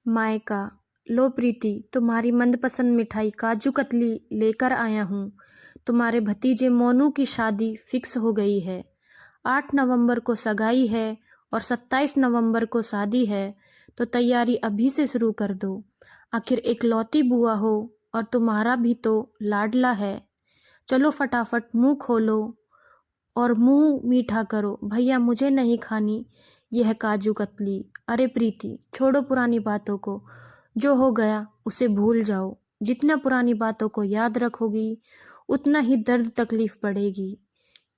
मायका। लो प्रीति, तुम्हारी मनपसंद मिठाई काजू कतली लेकर आया हूँ। तुम्हारे भतीजे मोनू की शादी फिक्स हो गई है। 8 नवंबर को सगाई है और 27 नवंबर को शादी है, तो तैयारी अभी से शुरू कर दो। आखिर इकलौती बुआ हो और तुम्हारा भी तो लाडला है। चलो फटाफट मुंह खोलो और मुंह मीठा करो। भैया मुझे नहीं खानी यह काजू कतली। अरे प्रीति, छोड़ो पुरानी बातों को। जो हो गया उसे भूल जाओ। जितना पुरानी बातों को याद रखोगी उतना ही दर्द तकलीफ बढ़ेगी।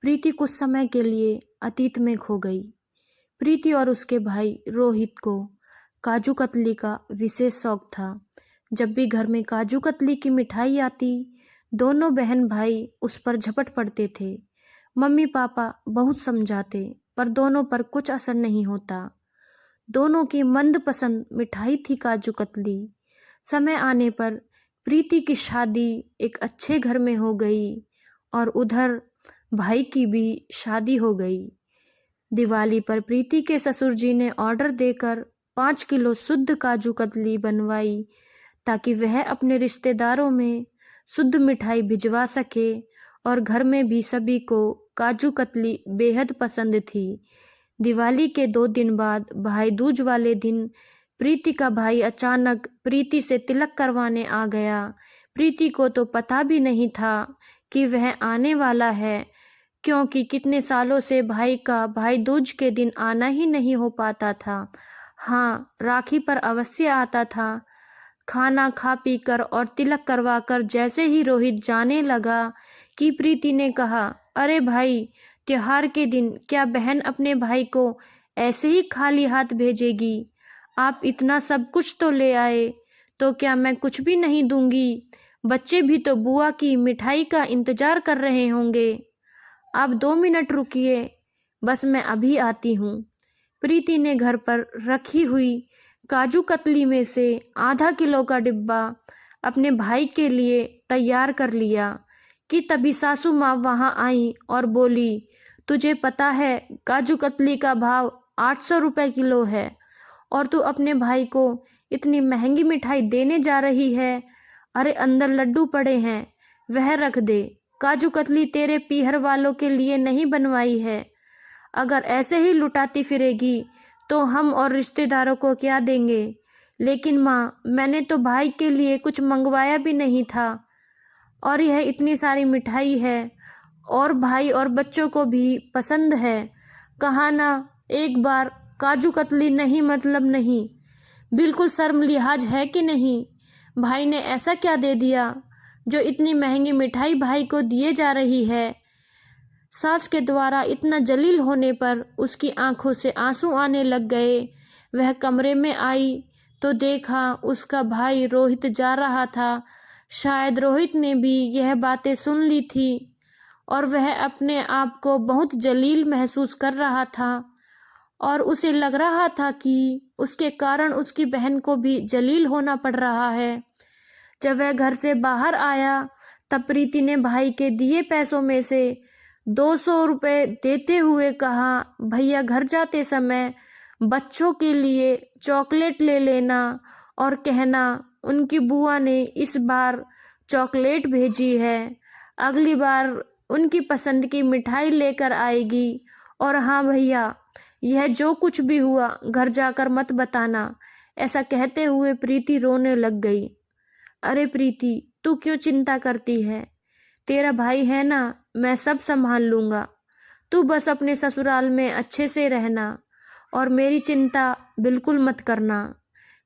प्रीति कुछ समय के लिए अतीत में खो गई। प्रीति और उसके भाई रोहित को काजू कतली का विशेष शौक था। जब भी घर में काजू कतली की मिठाई आती, दोनों बहन भाई उस पर झपट पड़ते थे। मम्मी पापा बहुत समझाते, पर दोनों पर कुछ असर नहीं होता। दोनों की मनपसंद मिठाई थी काजू कतली। समय आने पर प्रीति की शादी एक अच्छे घर में हो गई और उधर भाई की भी शादी हो गई। दिवाली पर प्रीति के ससुर जी ने ऑर्डर देकर 5 किलो शुद्ध काजू कतली बनवाई, ताकि वह अपने रिश्तेदारों में शुद्ध मिठाई भिजवा सके। और घर में भी सभी को काजू कतली बेहद पसंद थी। दिवाली के 2 दिन बाद भाई दूज वाले दिन प्रीति का भाई अचानक प्रीति से तिलक करवाने आ गया। प्रीति को तो पता भी नहीं था कि वह आने वाला है, क्योंकि कितने सालों से भाई का भाई दूज के दिन आना ही नहीं हो पाता था। हाँ, राखी पर अवश्य आता था। खाना खा पी कर और तिलक करवा कर जैसे ही रोहित जाने लगा कि प्रीति ने कहा, अरे भाई, त्योहार के दिन क्या बहन अपने भाई को ऐसे ही खाली हाथ भेजेगी? आप इतना सब कुछ तो ले आए, तो क्या मैं कुछ भी नहीं दूंगी? बच्चे भी तो बुआ की मिठाई का इंतजार कर रहे होंगे। आप 2 मिनट रुकिए, बस मैं अभी आती हूँ। प्रीति ने घर पर रखी हुई काजू कतली में से आधा किलो का डिब्बा अपने भाई के लिए तैयार कर लिया कि तभी सासू माँ वहाँ आई और बोली, तुझे पता है काजू कतली का भाव 800 रुपये किलो है और तू अपने भाई को इतनी महंगी मिठाई देने जा रही है। अरे अंदर लड्डू पड़े हैं, वह रख दे। काजू कतली तेरे पीहर वालों के लिए नहीं बनवाई है। अगर ऐसे ही लुटाती फिरेगी तो हम और रिश्तेदारों को क्या देंगे? लेकिन माँ, मैंने तो भाई के लिए कुछ मंगवाया भी नहीं था और यह इतनी सारी मिठाई है और भाई और बच्चों को भी पसंद है। कहा ना एक बार, काजू कतली नहीं मतलब नहीं। बिल्कुल शर्म लिहाज है कि नहीं? भाई ने ऐसा क्या दे दिया जो इतनी महंगी मिठाई भाई को दिए जा रही है? सास के द्वारा इतना जलील होने पर उसकी आंखों से आंसू आने लग गए। वह कमरे में आई तो देखा उसका भाई रोहित जा रहा था। शायद रोहित ने भी यह बातें सुन ली थी और वह अपने आप को बहुत जलील महसूस कर रहा था और उसे लग रहा था कि उसके कारण उसकी बहन को भी जलील होना पड़ रहा है। जब वह घर से बाहर आया तब प्रीति ने भाई के दिए पैसों में से 200 रुपये देते हुए कहा, भैया घर जाते समय बच्चों के लिए चॉकलेट ले लेना और कहना उनकी बुआ ने इस बार चॉकलेट भेजी है, अगली बार उनकी पसंद की मिठाई लेकर आएगी। और हाँ भैया, यह जो कुछ भी हुआ घर जाकर मत बताना। ऐसा कहते हुए प्रीति रोने लग गई। अरे प्रीति, तू क्यों चिंता करती है? तेरा भाई है ना, मैं सब संभाल लूँगा। तू बस अपने ससुराल में अच्छे से रहना और मेरी चिंता बिल्कुल मत करना।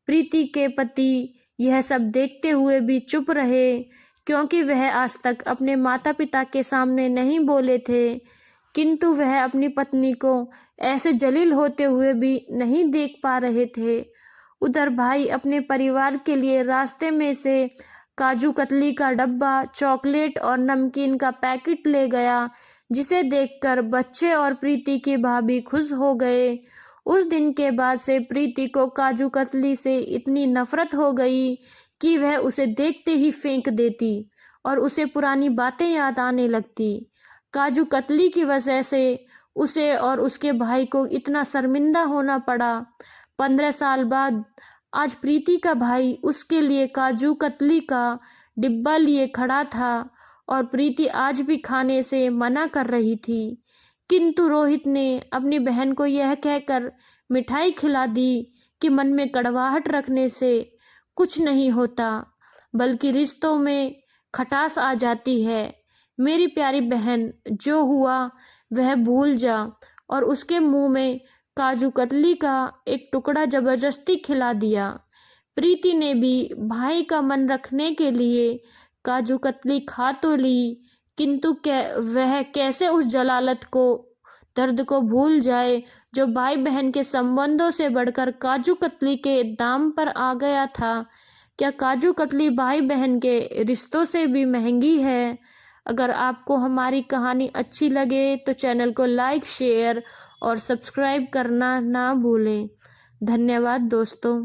प्रीति के पति यह सब देखते हुए भी चुप रहे, क्योंकि वह आज तक अपने माता पिता के सामने नहीं बोले थे, किंतु वह अपनी पत्नी को ऐसे जलील होते हुए भी नहीं देख पा रहे थे। उधर भाई अपने परिवार के लिए रास्ते में से काजू कतली का डब्बा, चॉकलेट और नमकीन का पैकेट ले गया, जिसे देखकर बच्चे और प्रीति की भाभी खुश हो गए। उस दिन के बाद से प्रीति को काजू कतली से इतनी नफरत हो गई कि वह उसे देखते ही फेंक देती और उसे पुरानी बातें याद आने लगती। काजू कतली की वजह से उसे और उसके भाई को इतना शर्मिंदा होना पड़ा। 15 साल बाद आज प्रीति का भाई उसके लिए काजू कतली का डिब्बा लिए खड़ा था और प्रीति आज भी खाने से मना कर रही थी, किंतु रोहित ने अपनी बहन को यह कहकर मिठाई खिला दी कि मन में कड़वाहट रखने से कुछ नहीं होता, बल्कि रिश्तों में खटास आ जाती है। मेरी प्यारी बहन, जो हुआ वह भूल जा। और उसके मुंह में काजू कतली का एक टुकड़ा जबरदस्ती खिला दिया। प्रीति ने भी भाई का मन रखने के लिए काजू कतली खा तो ली, किंतु वह कैसे उस जलालत को, दर्द को भूल जाए जो भाई बहन के संबंधों से बढ़कर काजू कतली के दाम पर आ गया था। क्या काजू कतली भाई बहन के रिश्तों से भी महंगी है? अगर आपको हमारी कहानी अच्छी लगे तो चैनल को लाइक, शेयर और सब्सक्राइब करना ना भूलें। धन्यवाद दोस्तों।